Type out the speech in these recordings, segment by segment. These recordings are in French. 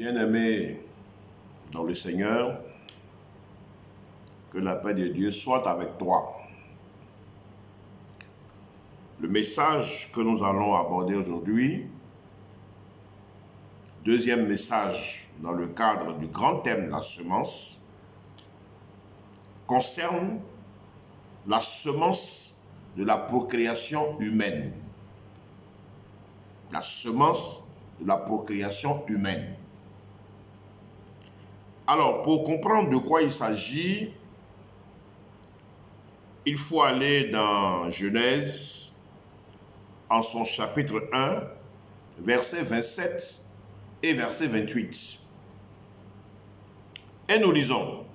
Bien-aimés dans le Seigneur, que la paix de Dieu soit avec toi. Le message que nous allons aborder aujourd'hui, deuxième message dans le cadre du grand thème de la semence, concerne la semence de la procréation humaine. La semence de la procréation humaine. Alors, pour comprendre de quoi il s'agit, il faut aller dans Genèse, en son chapitre 1, verset 27 et verset 28. Et nous lisons,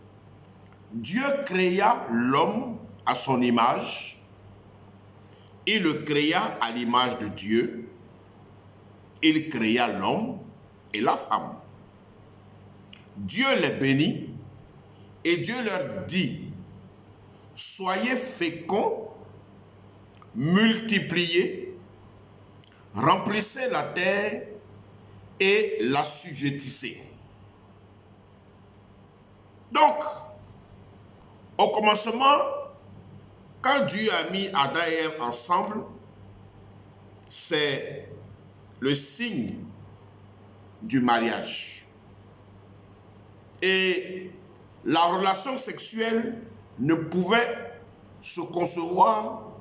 « Dieu créa l'homme à son image, il le créa à l'image de Dieu, il créa l'homme et la femme. Dieu les bénit et Dieu leur dit, « Soyez féconds, multipliez, remplissez la terre et l'assujettissez. » Donc, au commencement, quand Dieu a mis Adam et Ève ensemble, c'est le signe du mariage. Et la relation sexuelle ne pouvait se concevoir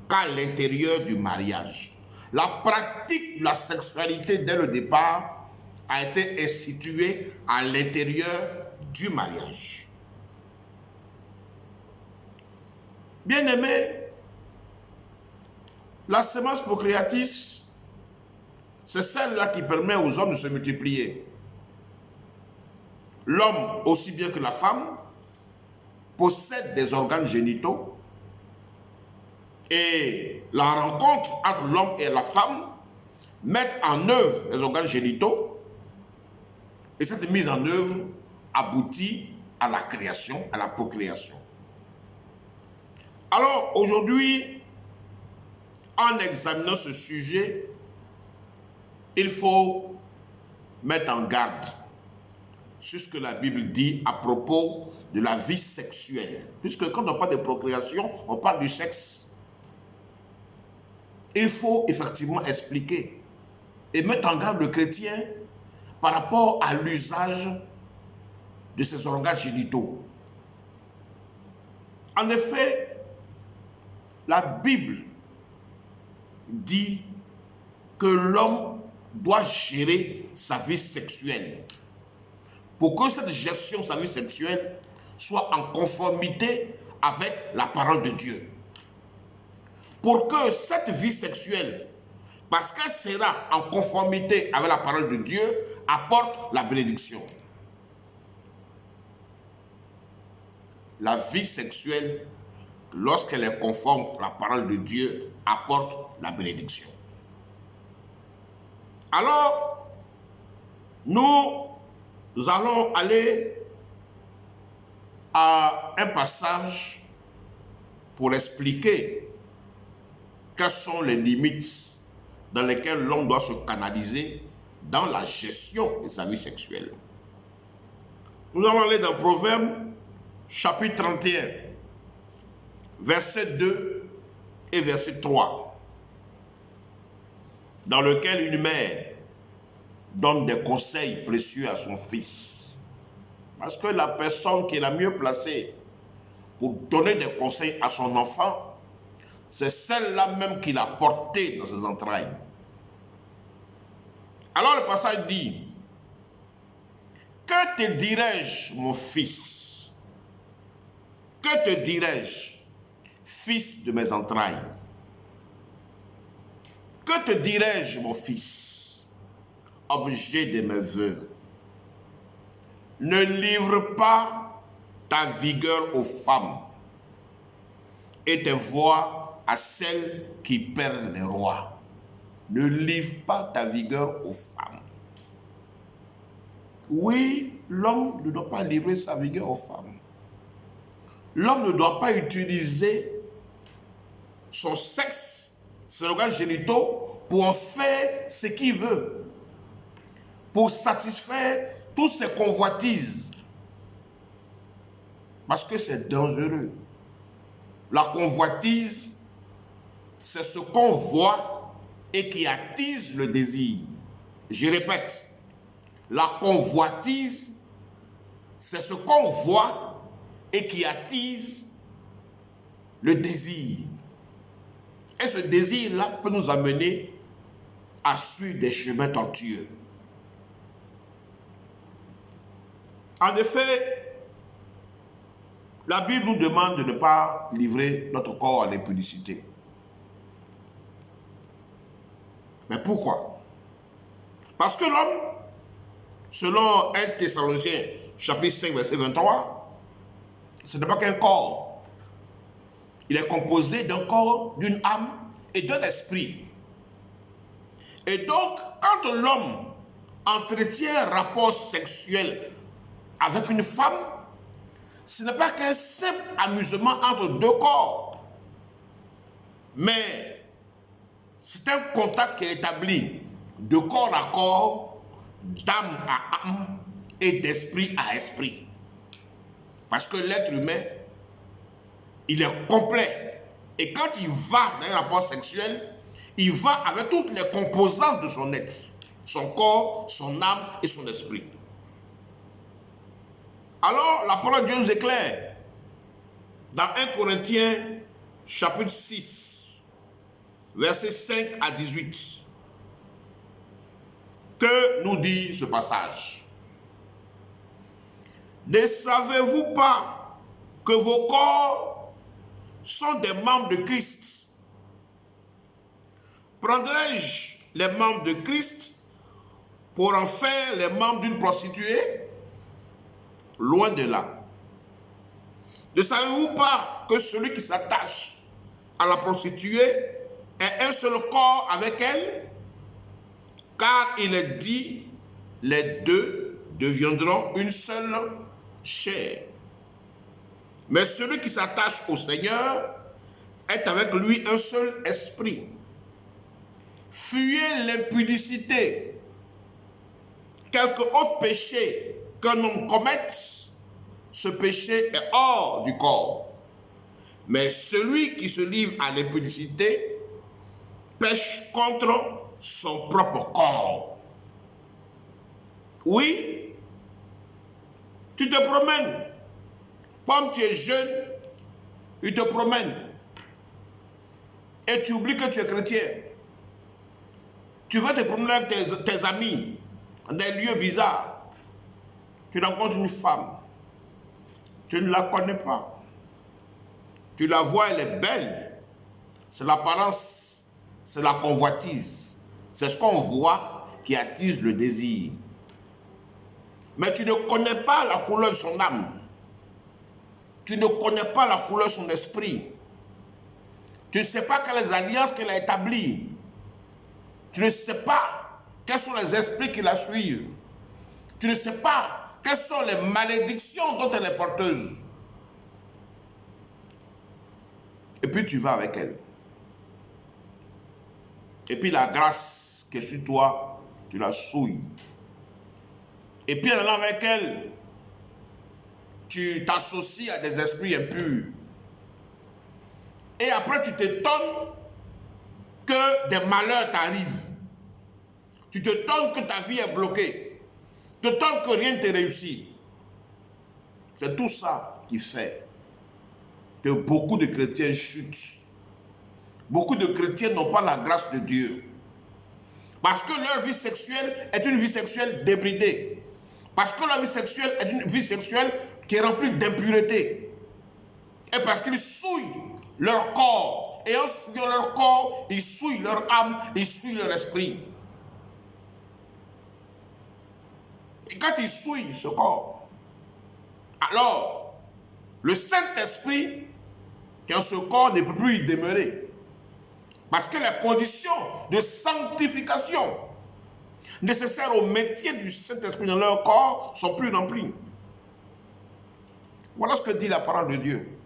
qu'à l'intérieur du mariage. La pratique de la sexualité dès le départ a été instituée à l'intérieur du mariage. Bien-aimés, la semence procréatrice, c'est celle-là qui permet aux hommes de se multiplier. L'homme, aussi bien que la femme, possède des organes génitaux et la rencontre entre l'homme et la femme met en œuvre les organes génitaux et cette mise en œuvre aboutit à la création, à la procréation. Alors aujourd'hui, en examinant ce sujet, il faut mettre en garde sur ce que la Bible dit à propos de la vie sexuelle. Puisque quand on parle de procréation, on parle du sexe. Il faut effectivement expliquer et mettre en garde le chrétien par rapport à l'usage de ses organes génitaux. En effet, la Bible dit que l'homme doit gérer sa vie sexuelle. Pour que cette gestion de sa vie sexuelle soit en conformité avec la parole de Dieu. Pour que cette vie sexuelle, parce qu'elle sera en conformité avec la parole de Dieu, apporte la bénédiction. La vie sexuelle, lorsqu'elle est conforme à la parole de Dieu, apporte la bénédiction. Alors, nous allons aller à un passage pour expliquer quelles sont les limites dans lesquelles l'homme doit se canaliser dans la gestion de sa vie sexuelle. Nous allons aller dans Proverbes, chapitre 31, verset 2 et verset 3, dans lequel une mère donne des conseils précieux à son fils. Parce que la personne qui est la mieux placée pour donner des conseils à son enfant, c'est celle-là même qu'il a portée dans ses entrailles. Alors le passage dit, « Que te dirai-je, mon fils? Que te dirai-je, fils de mes entrailles? Que te dirai-je, mon fils? Objet de mes vœux. Ne livre pas ta vigueur aux femmes et tes voix à celles qui perdent les rois. » Ne livre pas ta vigueur aux femmes. Oui, l'homme ne doit pas livrer sa vigueur aux femmes. L'homme ne doit pas utiliser son sexe, ses organes génitaux, pour en faire ce qu'il veut. pour satisfaire toutes ses convoitises. Parce que c'est dangereux. La convoitise, c'est ce qu'on voit et qui attise le désir. Je répète, la convoitise, c'est ce qu'on voit et qui attise le désir. Et ce désir-là peut nous amener à suivre des chemins tortueux. En effet, la Bible nous demande de ne pas livrer notre corps à l'impudicité. Mais pourquoi? Parce que l'homme, selon 1 Thessaloniciens, chapitre 5, verset 23, ce n'est pas qu'un corps. Il est composé d'un corps, d'une âme et d'un esprit. Et donc, quand l'homme entretient un rapport sexuel avec une femme, ce n'est pas qu'un simple amusement entre deux corps, mais c'est un contact qui est établi de corps à corps, d'âme à âme et d'esprit à esprit. Parce que l'être humain, il est complet. Et quand il va dans un rapport sexuel, il va avec toutes les composantes de son être. Son corps, son âme et son esprit. Alors, la parole de Dieu nous éclaire. Dans 1 Corinthiens, chapitre 6, versets 5 à 18. Que nous dit ce passage? Ne savez-vous pas que vos corps sont des membres de Christ? Prendrais-je les membres de Christ pour en faire les membres d'une prostituée? Loin de là. Ne savez-vous pas que celui qui s'attache à la prostituée est un seul corps avec elle? Car il est dit, les deux deviendront une seule chair. Mais celui qui s'attache au Seigneur est avec lui un seul esprit. Fuyez l'impudicité. Quelque autre péché qu'un homme commette, ce péché est hors du corps. Mais celui qui se livre à l'impudicité pêche contre son propre corps. Oui, tu te promènes. Comme tu es jeune, tu te promènes. Et tu oublies que tu es chrétien. Tu vas te promener avec tes amis dans des lieux bizarres. Tu rencontres une femme. Tu ne la connais pas. Tu la vois, elle est belle. C'est l'apparence, c'est la convoitise. C'est ce qu'on voit qui attise le désir. Mais tu ne connais pas la couleur de son âme. Tu ne connais pas la couleur de son esprit. Tu ne sais pas quelles alliances qu'elle a établies. Tu ne sais pas quels sont les esprits qui la suivent. Tu ne sais pas quelles sont les malédictions dont elle est porteuse. Et puis tu vas avec elle. Et puis la grâce qui est sur toi, tu la souilles. Et puis en allant avec elle, tu t'associes à des esprits impurs. Et après tu t'étonnes que des malheurs t'arrivent. Tu t'étonnes que ta vie est bloquée. Tu t'étonnes que rien ne te réussit. C'est tout ça qui fait que beaucoup de chrétiens chutent. Beaucoup de chrétiens n'ont pas la grâce de Dieu. Parce que leur vie sexuelle est une vie sexuelle débridée. Parce que leur vie sexuelle est une vie sexuelle qui est remplie d'impureté. Et parce qu'ils souillent leur corps. Et en souillant leur corps, ils souillent leur âme, ils souillent leur esprit. Et quand ils souillent ce corps, alors le Saint-Esprit qui est en ce corps ne peut plus y demeurer. Parce que les conditions de sanctification nécessaires au maintien du Saint-Esprit dans leur corps sont plus remplies. Voilà ce que dit la parole de Dieu.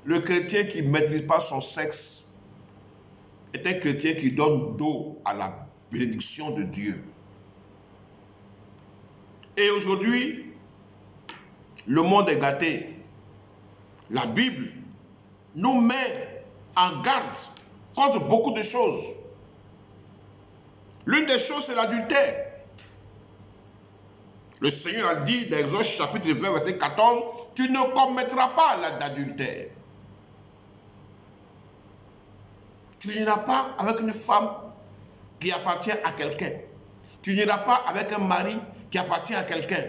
Le chrétien qui ne maîtrise pas son sexe est un chrétien qui donne dos à la bénédiction de Dieu. Et aujourd'hui, le monde est gâté. La Bible nous met en garde contre beaucoup de choses. L'une des choses, c'est l'adultère. Le Seigneur a dit dans Exode chapitre 20, verset 14, « Tu ne commettras pas l'adultère. » Tu n'iras pas avec une femme qui appartient à quelqu'un. Tu n'iras pas avec un mari qui appartient à quelqu'un.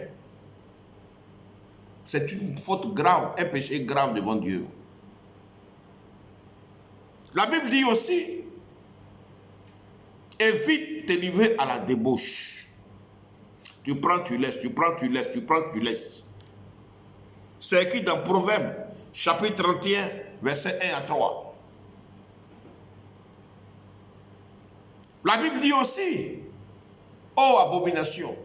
C'est une faute grave, un péché grave devant Dieu. La Bible dit aussi, évite de te livrer à la débauche. Tu prends, tu laisses, tu prends, tu laisses, tu prends, tu laisses. C'est écrit dans Proverbe, chapitre 31, verset 1 à 3. La Bible dit aussi, ô abomination,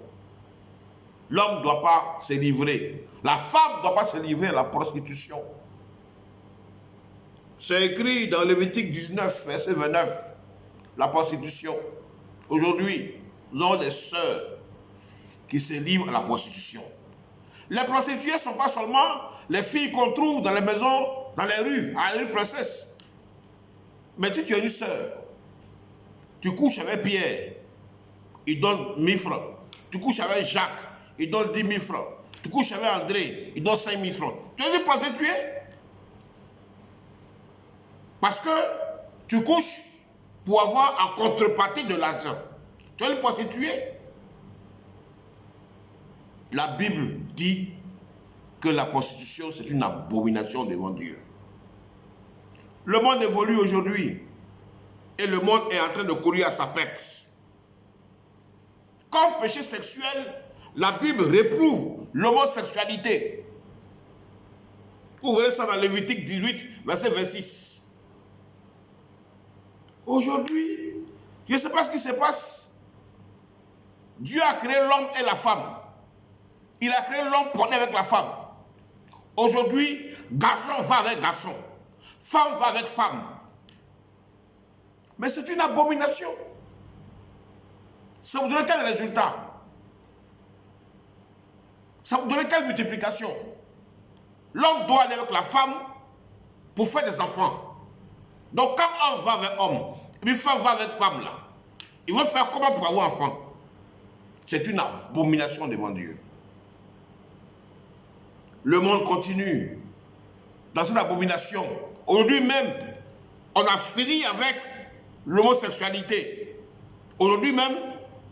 l'homme ne doit pas se livrer. La femme ne doit pas se livrer à la prostitution. C'est écrit dans Lévitique 19, verset 29, la prostitution. Aujourd'hui, nous avons des sœurs qui se livrent à la prostitution. Les prostituées ne sont pas seulement les filles qu'on trouve dans les maisons, dans les rues, à la rue Princesse. Mais si tu es une sœur, tu couches avec Pierre, il donne 1000 francs. Tu couches avec Jacques, il donne 10 000 francs. Tu couches avec André, il donne 5 000 francs. Tu es une prostituée? Parce que tu couches pour avoir en contrepartie de l'argent. Tu es une prostituée? La Bible dit que la prostitution, c'est une abomination devant Dieu. Le monde évolue aujourd'hui et le monde est en train de courir à sa perte. Comme péché sexuel, la Bible réprouve l'homosexualité. Vous verrez ça dans Lévitique 18, verset 26. Aujourd'hui, je ne sais pas ce qui se passe. Dieu a créé l'homme et la femme. Il a créé l'homme pour aller avec la femme. Aujourd'hui, garçon va avec garçon. Femme va avec femme. Mais c'est une abomination. Ça vous donne quel résultat? Ça vous donne quelle multiplication? L'homme doit aller avec la femme pour faire des enfants. Donc quand homme va avec homme, et puis femme va avec femme là, il va faire comment pour avoir un enfant? C'est une abomination devant Dieu. Le monde continue dans une abomination. Aujourd'hui même, on a fini avec l'homosexualité. Aujourd'hui même,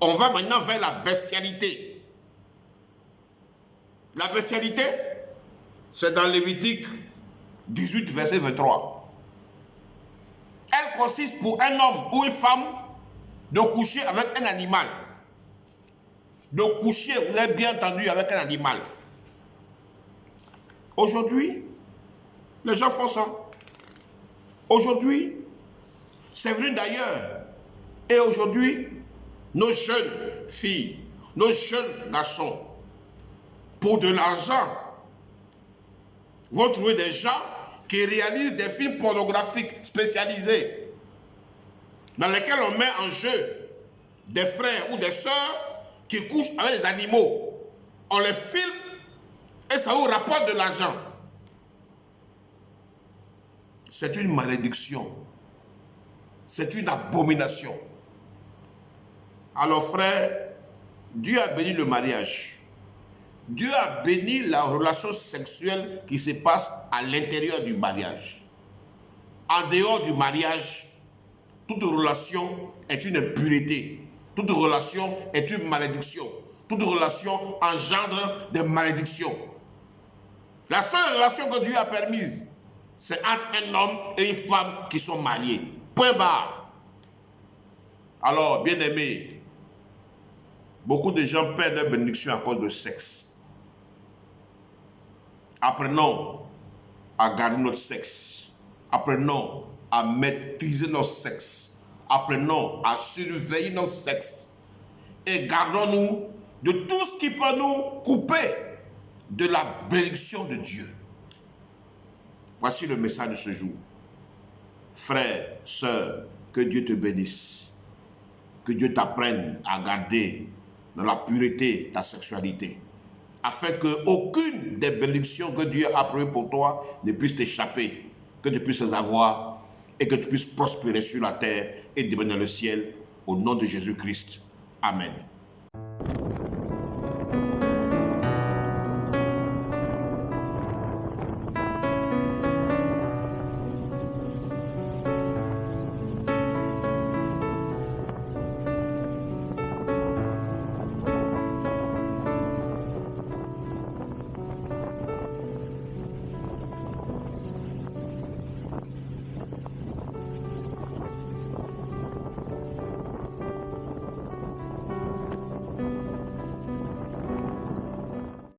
on va maintenant vers la bestialité. La bestialité, c'est dans Lévitique 18, verset 23. Elle consiste pour un homme ou une femme de coucher avec un animal. De coucher, vous avez bien entendu, avec un animal. Aujourd'hui, les gens font ça. Aujourd'hui, c'est venu d'ailleurs. Et aujourd'hui, nos jeunes filles, nos jeunes garçons, pour de l'argent, vont trouver des gens qui réalisent des films pornographiques spécialisés, dans lesquels on met en jeu des frères ou des sœurs qui couchent avec des animaux. On les filme et ça vous rapporte de l'argent. C'est une malédiction. C'est une abomination. Alors frère, Dieu a béni le mariage. Dieu a béni la relation sexuelle qui se passe à l'intérieur du mariage. En dehors du mariage, toute relation est une impureté. Toute relation est une malédiction. Toute relation engendre des malédictions. La seule relation que Dieu a permise, c'est entre un homme et une femme qui sont mariés. Point barre. Alors, bien aimés, beaucoup de gens perdent leur bénédiction à cause de sexe. Apprenons à garder notre sexe. Apprenons à maîtriser notre sexe. Apprenons à surveiller notre sexe. Et gardons-nous de tout ce qui peut nous couper de la bénédiction de Dieu. Voici le message de ce jour. Frère, sœur, que Dieu te bénisse. Que Dieu t'apprenne à garder dans la pureté de ta sexualité, afin qu'aucune des bénédictions que Dieu a prévues pour toi ne puisse t'échapper, que tu puisses les avoir et que tu puisses prospérer sur la terre et devenir le ciel, au nom de Jésus-Christ. Amen.